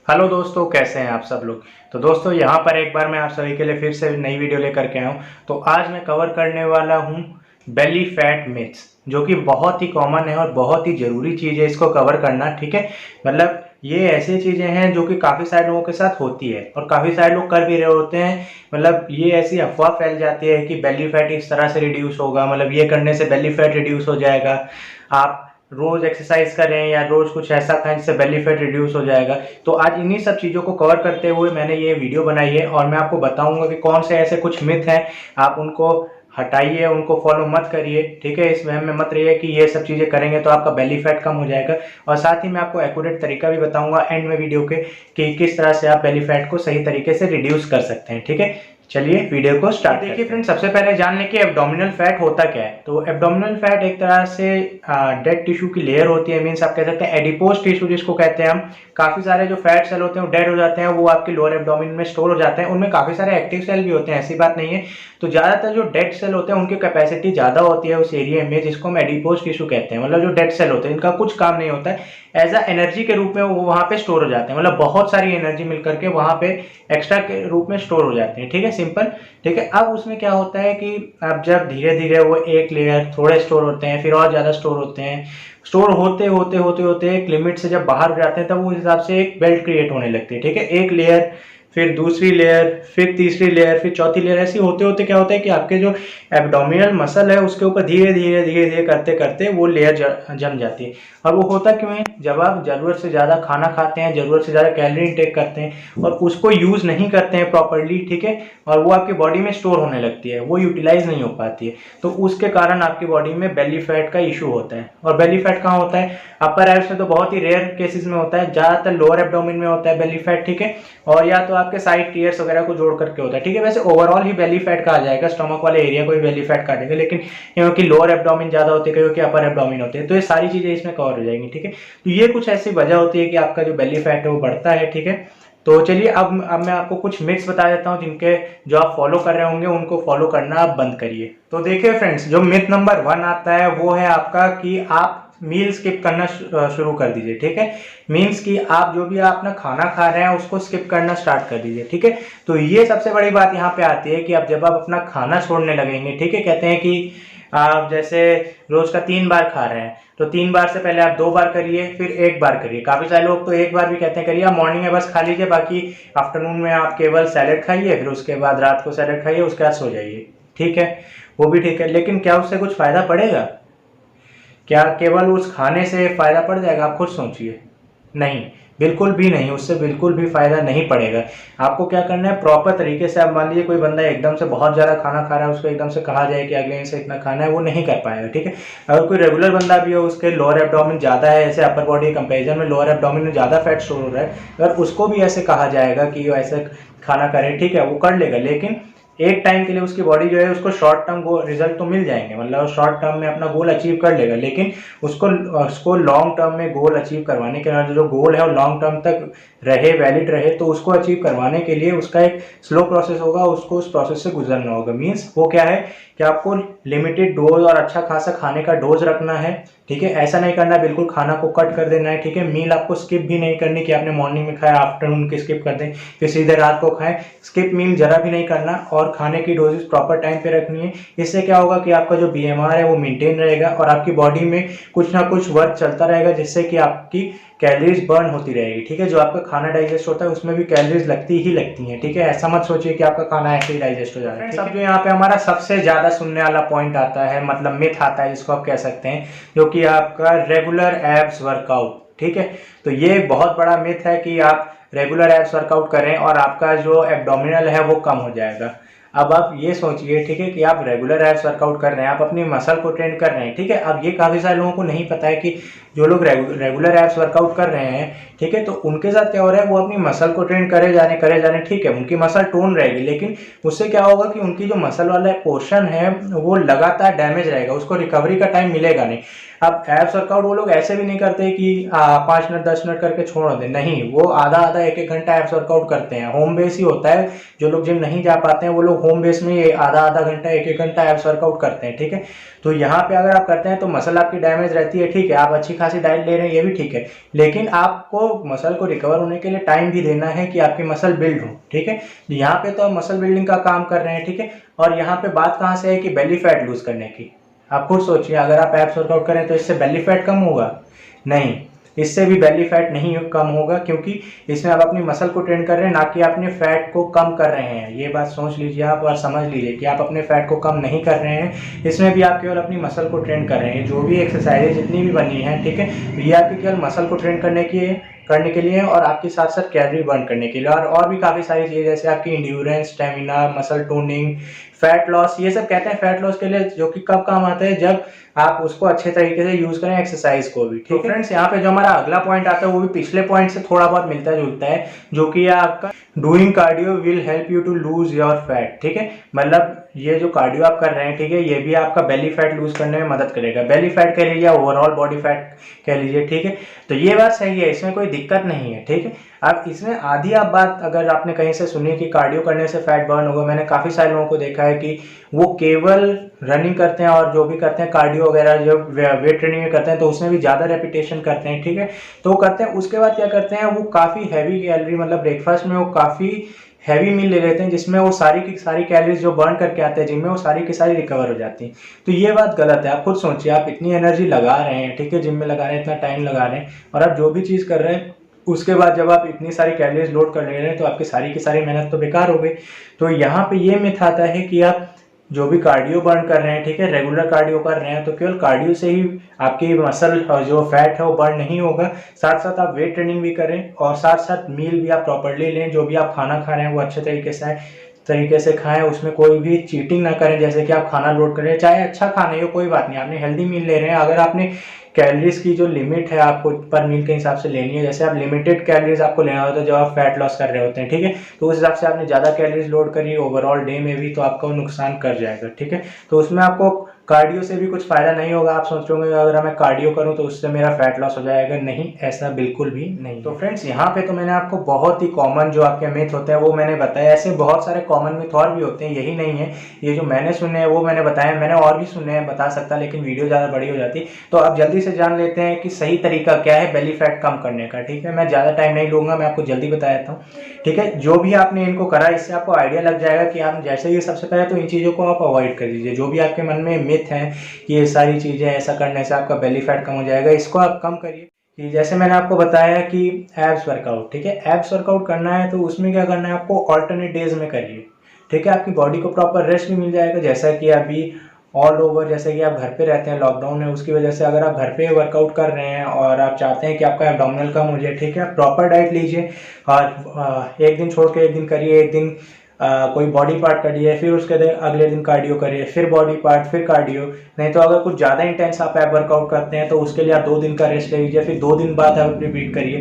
Hello दोस्तों, कैसे हैं आप सब लोग। तो दोस्तों यहाँ पर एक बार मैं आप सभी के लिए फिर से नई वीडियो लेकर के आया हूँ। तो आज मैं कवर करने वाला हूँ बेली फैट मिथ्स, जो कि बहुत ही कॉमन है और बहुत ही ज़रूरी चीज़ है इसको कवर करना। ठीक है, मतलब ये ऐसी चीज़ें हैं जो कि काफ़ी सारे लोगों के साथ होती है और काफ़ी सारे लोग कर भी रहे होते हैं। मतलब ये ऐसी अफवाह फैल जाती है कि बेली फैट इस तरह से रिड्यूस होगा, मतलब ये करने से बेली फैट रिड्यूस हो जाएगा। आप रोज एक्सरसाइज करें या रोज कुछ ऐसा खाएं जिससे बेली फैट रिड्यूस हो जाएगा। तो आज इन्हीं सब चीज़ों को कवर करते हुए मैंने ये वीडियो बनाई है और मैं आपको बताऊंगा कि कौन से ऐसे कुछ मिथ हैं, आप उनको हटाइए, उनको फॉलो मत करिए। ठीक है, इस वहम में मत रहिए कि ये सब चीज़ें करेंगे तो आपका बेली फैट कम हो जाएगा। और साथ ही मैं आपको एक्यूरेट तरीका भी बताऊंगा एंड में वीडियो के कि किस तरह से आप बेली फैट को सही तरीके से रिड्यूस कर सकते हैं। ठीक है, चलिए वीडियो को स्टार्ट देखिए फ्रेंड। सबसे पहले जान लें कि एब्डोमिनल फैट होता क्या है। तो एब्डोमिनल फैट एक तरह से डेड टिश्यू की लेयर होती है, मीन्स आप कह सकते हैं एडिपोज टिश्यू जिसको कहते हैं हम। काफी सारे जो फैट सेल होते हैं वो डेड हो जाते हैं, वो आपके लोअर एब्डोमिन में स्टोर हो जाते हैं। उनमें काफी सारे एक्टिव सेल भी होते हैं, ऐसी बात नहीं है। तो ज्यादातर जो डेड सेल होते हैं उनकी कैपेसिटी ज्यादा होती है उस एरिया में, जिसको हम एडिपोज टिश्यू कहते हैं। मतलब जो डेड सेल होते हैं इनका कुछ काम नहीं होता है, एज अ एनर्जी के रूप में वो वहां पे स्टोर हो जाते हैं। मतलब बहुत सारी एनर्जी मिलकर के वहां पे एक्स्ट्रा के रूप में स्टोर हो जाते हैं। ठीक है, सिंपल। ठीक है, अब उसमें क्या होता है कि अब जब धीरे धीरे वो एक लेयर थोड़े स्टोर होते हैं, फिर और ज़्यादा स्टोर होते हैं, स्टोर होते होते होते होते एक लिमिट से जब बाहर हो जाते हैं तब उस हिसाब से एक बेल्ट क्रिएट होने लगती है। ठीक है, एक लेयर, फिर दूसरी लेयर, फिर तीसरी लेयर, फिर चौथी लेयर, ऐसी होते होते क्या होता है कि आपके जो एब्डोमिनल मसल है उसके ऊपर धीरे धीरे धीरे धीरे करते करते वो लेयर जम जाती है। और वो होता क्यों है, जब आप जरूरत से ज़्यादा खाना खाते हैं, जरूरत से ज़्यादा कैलोरी इंटेक करते हैं और उसको यूज़ नहीं करते हैं प्रॉपरली। ठीक है, और वो आपकी बॉडी में स्टोर होने लगती है, वो यूटिलाइज नहीं हो पाती है। तो उसके कारण आपकी बॉडी में बेली फैट का इशू होता है। और बेली फैट कहाँ होता है, अपर एब्स में तो बहुत ही रेयर केसेस में होता है, ज़्यादातर लोअर एब्डोमिन में होता है बेली फैट। ठीक है, और या तो आपके साइड टीयर्स वगैरह को जोड़ करके होता है। ठीक है, वैसे ओवरऑल ही बेली फैट कहा जाएगा, स्टमक वाले एरिया को ही बेली फैट कहा जाएगा, लेकिन क्योंकि लोअर एब्डोमिन ज्यादा होते हैं, क्योंकि अपर एब्डोमिन होते हैं, तो ये सारी चीजें इसमें कवर हो जाएंगी। ठीक है, तो ये कुछ ऐसी वजह होती है कि आपका जो बेली फैट है वो बढ़ता है। ठीक है, तो चलिए अब मैं आपको कुछ मिथ्स बता देता हूं जिनके जो आप फॉलो कर रहे होंगे उनको फॉलो करना आप बंद करिए। तो देखिए फ्रेंड्स, जो मिथ नंबर 1 आता है वो है आपका कि आप मील स्किप करना शुरू कर दीजिए। ठीक है, मीन्स कि आप जो भी अपना खाना खा रहे हैं उसको स्किप करना स्टार्ट कर दीजिए। ठीक है, तो ये सबसे बड़ी बात यहाँ पे आती है कि आप जब आप अपना खाना छोड़ने लगेंगे, ठीक है, कहते हैं कि आप जैसे रोज का 3 बार खा रहे हैं तो 3 बार से पहले आप 2 बार करिए, फिर 1 बार करिए। काफी सारे लोग तो 1 बार भी कहते हैं करिए। आप मॉर्निंग में बस खा लीजिए, बाकी आफ्टरनून में आप केवल सैलेड खाइए, फिर उसके बाद रात को सैलेड खाइए, उसके बाद सो जाइए। ठीक है, वो भी ठीक है, लेकिन क्या उससे कुछ फायदा पड़ेगा? क्या केवल उस खाने से फायदा पड़ जाएगा? आप खुद सोचिए। नहीं, बिल्कुल भी नहीं, उससे बिल्कुल भी फायदा नहीं पड़ेगा। आपको क्या करना है, प्रॉपर तरीके से। आप मान लीजिए कोई बंदा एकदम से बहुत ज्यादा खाना खा रहा है, उसको एकदम से कहा जाए कि अगले दिन से इतना खाना है, वो नहीं कर पाएगा। ठीक है, अगर कोई रेगुलर बंदा भी हो, उसके लोअर एब्डोमिन ज्यादा है, ऐसे अपर बॉडी कंपेरिजन में लोअर एब्डोमिन में ज्यादा फैट स्टोर हो रहा है, अगर उसको भी ऐसे कहा जाएगा कि ऐसे खाना करे, ठीक है, वो कर लेगा। लेकिन एक टाइम के लिए उसकी बॉडी जो है उसको शॉर्ट टर्म रिजल्ट तो मिल जाएंगे, मतलब शॉर्ट टर्म में अपना गोल अचीव कर लेगा, लेकिन उसको लॉन्ग टर्म में गोल अचीव करवाने के बाद जो गोल है वो लॉन्ग टर्म तक रहे, वैलिड रहे, तो उसको अचीव करवाने के लिए उसका एक स्लो प्रोसेस होगा, उसको उस प्रोसेस से गुजरना होगा। मीन्स वो क्या है कि आपको लिमिटेड डोज और अच्छा खासा खाने का डोज रखना है। ठीक है, ऐसा नहीं करना बिल्कुल खाना को कट कर देना है। ठीक है, मील आपको स्किप भी नहीं करनी कि आपने मॉर्निंग में खाया आफ्टरनून की स्किप कर दें फिर सीधे रात को खाएं। स्किप मील जरा भी नहीं करना और खाने की डोजेस प्रॉपर टाइम पे रखनी है। इससे क्या होगा कि आपका जो बीएमआर है वो मेंटेन रहेगा और आपकी बॉडी में कुछ ना कुछ वर्क चलता रहेगा, जिससे कि आपकी कैलोरीज बर्न होती रहेगी। ठीक है, जो आपका खाना डाइजेस्ट होता है उसमें भी कैलोरीज लगती ही लगती हैं। ठीक है, ऐसा मत सोचिए कि आपका खाना ऐसे ही डाइजेस्ट हो जा रहा है। सब जो यहाँ पे हमारा सबसे ज्यादा सुनने वाला पॉइंट आता है, मतलब मिथ आता है जिसको आप कह सकते हैं, जो कि आपका रेगुलर एब्स वर्कआउट। ठीक है, तो ये एक बहुत बड़ा मिथ है कि आप रेगुलर एब्स वर्कआउट करें और आपका जो एब्डोमिनल है वो कम हो जाएगा। अब आप ये सोचिए, ठीक है, कि आप रेगुलर एब्स वर्कआउट कर रहे हैं, आप अपनी मसल को ट्रेन कर रहे हैं। ठीक है, अब ये काफी सारे लोगों को नहीं पता है कि जो लोग रेगुलर एब्स वर्कआउट कर रहे हैं, ठीक है, तो उनके साथ क्या हो रहा है, वो अपनी मसल को ट्रेन करे जाने, ठीक है, उनकी मसल टोन रहेगी, लेकिन उससे क्या होगा कि उनकी जो मसल वाला पोर्शन है वो लगातार डैमेज रहेगा, उसको रिकवरी का टाइम मिलेगा नहीं। अब एब्स वर्कआउट वो लोग ऐसे भी नहीं करते कि 5 मिनट 10 मिनट करके छोड़ दें, नहीं, वो आधा आधा एक एक घंटा एब्स वर्कआउट करते हैं। होम बेस ही होता है, जो लोग जिम नहीं जा पाते हैं वो लोग होम बेस में आधा आधा घंटा एक एक घंटा एब्स वर्कआउट करते हैं। ठीक है, तो यहाँ पे अगर आप करते हैं तो मसल आपकी डैमेज रहती है। ठीक है, आप अच्छी खासी डाइट ले रहे हैं, ये भी ठीक है, लेकिन आपको आपको मसल को रिकवर होने के लिए टाइम भी देना है कि आपकी मसल बिल्ड हो, ठीक है। यहाँ पे तो आप मसल बिल्डिंग का काम कर रहे हैं, ठीक है। और यहाँ पे बात कहाँ से है कि बेली फैट लूज करने की। आप खुद सोचिए, अगर आप एब्स वर्कआउट करें तो इससे बेली फैट कम होगा? नहीं, इससे भी बेली फैट नहीं कम होगा, क्योंकि इसमें आप अपनी मसल को ट्रेन कर रहे हैं, ना कि अपने फैट को कम कर रहे हैं। ये बात सोच लीजिए आप और समझ लीजिए कि आप अपने फैट को कम नहीं कर रहे हैं, इसमें भी आप केवल अपनी मसल को ट्रेन कर रहे हैं। जो भी एक्सरसाइज जितनी भी बनी है, ठीक है, ये आपकी केवल मसल को ट्रेन करने के लिए और आपके साथ साथ कैलोरी बर्न करने के लिए, और भी काफ़ी सारी चीज़ें जैसे आपकी endurance, stamina, muscle toning, fat loss, ये सब कहते हैं फैट लॉस के लिए, जो कि कब काम आता है, जब आप उसको अच्छे तरीके से यूज करें एक्सरसाइज को भी, ठीक है फ्रेंड्स। यहाँ पे जो हमारा अगला पॉइंट आता है वो भी पिछले पॉइंट से थोड़ा बहुत मिलता जुलता है, जो कि आपका doing cardio will help you to lose your fat, ठीक है। मतलब ये जो कार्डियो आप कर रहे हैं, ठीक है, ये भी आपका बेली फैट लूज करने में मदद करेगा। बेली फैट कह लीजिए, ओवरऑल बॉडी फैट कह लीजिए, ठीक है। तो ये बात सही है, इसमें कोई दिक्कत नहीं है, ठीक है। अब इसमें आधी आप बात अगर आपने कहीं से सुनी कि कार्डियो करने से फैट बर्न होगा, मैंने काफ़ी सारे लोगों को देखा है कि वो केवल रनिंग करते हैं और जो भी करते हैं कार्डियो वगैरह जो वेट ट्रेनिंग में करते हैं तो उसमें भी ज़्यादा रेपिटेशन करते हैं, ठीक है। तो वो करते हैं, उसके बाद क्या करते हैं, वो काफ़ी हैवी कैलोरी, मतलब ब्रेकफास्ट में वो काफ़ी हैवी मील ले लेते हैं, जिसमें वो सारी की सारी कैलोरीज जो बर्न करके आते हैं जिम में, वो सारी की सारी रिकवर हो जाती हैं। तो ये बात गलत है। आप खुद सोचिए, आप इतनी एनर्जी लगा रहे हैं, ठीक है, जिम में लगा रहे हैं, इतना टाइम लगा रहे हैं, और आप जो भी चीज़ कर रहे हैं उसके बाद जब आप इतनी सारी कैलोरीज लोड कर ले रहे हैं तो आपकी सारी की सारी मेहनत तो बेकार हो गई। तो यहाँ पे ये मिथ आता है कि आप जो भी कार्डियो बर्न कर रहे हैं, ठीक है, रेगुलर कार्डियो कर रहे हैं, तो केवल कार्डियो से ही आपकी मसल जो फैट है वो बर्न नहीं होगा। साथ साथ आप वेट ट्रेनिंग भी करें और साथ साथ मील भी आप प्रॉपर्ली लें। जो भी आप खाना खा रहे हैं वो अच्छे तरीके से खाएं, उसमें कोई भी चीटिंग ना करें। जैसे कि आप खाना लोड करें, चाहे अच्छा खाना हो कोई बात नहीं, आपने हेल्दी मील ले रहे हैं, अगर आपने कैलोरीज की जो लिमिट है आपको पर मील के हिसाब से लेनी है, जैसे आप लिमिटेड कैलोरीज आपको लेना होता है जब आप फैट लॉस कर रहे होते हैं, ठीक है, तो उस हिसाब से आपने ज़्यादा कैलोरीज लोड करी ओवरऑल डे में भी, तो आपका नुकसान कर जाएगा, ठीक है। तो उसमें आपको कार्डियो से भी कुछ फायदा नहीं होगा। आप सोचोगे अगर मैं कार्डियो करूं तो उससे मेरा फैट लॉस हो जाएगा, नहीं, ऐसा बिल्कुल भी नहीं। तो फ्रेंड्स, यहाँ पे तो मैंने आपको बहुत ही कॉमन जो आपके मिथ होते हैं वो मैंने बताया। ऐसे बहुत सारे कॉमन मिथ और भी होते हैं, यही नहीं है। ये जो मैंने सुने हैं वो मैंने बताया, मैंने और भी सुने हैं, बता सकता, लेकिन वीडियो ज़्यादा बड़ी हो जाती। तो आप जल्दी से जान लेते हैं कि सही तरीका क्या है बेली फैट कम करने का, ठीक है। मैं ज़्यादा टाइम नहीं लूँगा, मैं आपको जल्दी बता देता हूँ, ठीक है। जो भी आपने इनको करा, इससे आपको आइडिया लग जाएगा कि आप जैसे ही सबसे पहले तो इन चीज़ों को आप अवॉइड कर दीजिए। जो भी आपके मन में मिथ है कि ये सारी चीज़ें ऐसा करने से आपका बेली फैट कम हो जाएगा, इसको आप कम करिए। कि जैसे मैंने आपको बताया कि एब्स वर्कआउट, ठीक है, एब्स वर्कआउट करना है तो उसमें क्या करना है, आपको ऑल्टरनेट डेज में करिए, ठीक है। आपकी बॉडी को प्रॉपर रेस्ट भी मिल जाएगा। जैसा कि अभी ऑल ओवर, जैसे कि आप घर पे रहते हैं, लॉकडाउन है, उसकी वजह से अगर आप घर पे वर्कआउट कर रहे हैं और आप चाहते हैं कि आपका एब्डोमिनल कम हो जाए, ठीक है, आप प्रॉपर डाइट लीजिए और एक दिन छोड़ के एक दिन करिए, एक दिन कोई बॉडी पार्ट करिए, फिर उसके दिन अगले दिन कार्डियो करिए, फिर बॉडी पार्ट, फिर कार्डियो। नहीं तो अगर कुछ ज़्यादा इंटेंस आप एब वर्कआउट करते हैं तो उसके लिए आप 2 दिन का रेस्ट ले लीजिए, फिर 2 दिन बाद आप रिपीट करिए।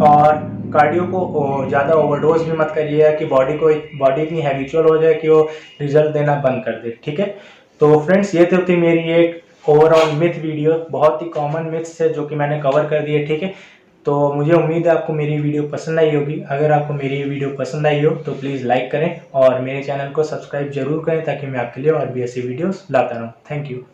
और कार्डियो को ज़्यादा ओवरडोज भी मत करिए कि बॉडी इतनी हैबिचुअल हो जाए कि वो रिजल्ट देना बंद कर दे, ठीक है। तो फ्रेंड्स, ये थी मेरी एक ओवरऑल मिथ वीडियो, बहुत ही कॉमन मिथ्स है जो कि मैंने कवर कर दिए, ठीक है। तो मुझे उम्मीद है आपको मेरी वीडियो पसंद आई होगी। अगर आपको मेरी वीडियो पसंद आई हो तो प्लीज़ लाइक करें और मेरे चैनल को सब्सक्राइब जरूर करें, ताकि मैं आपके लिए और भी ऐसी वीडियोस लाता रहूं। Thank you.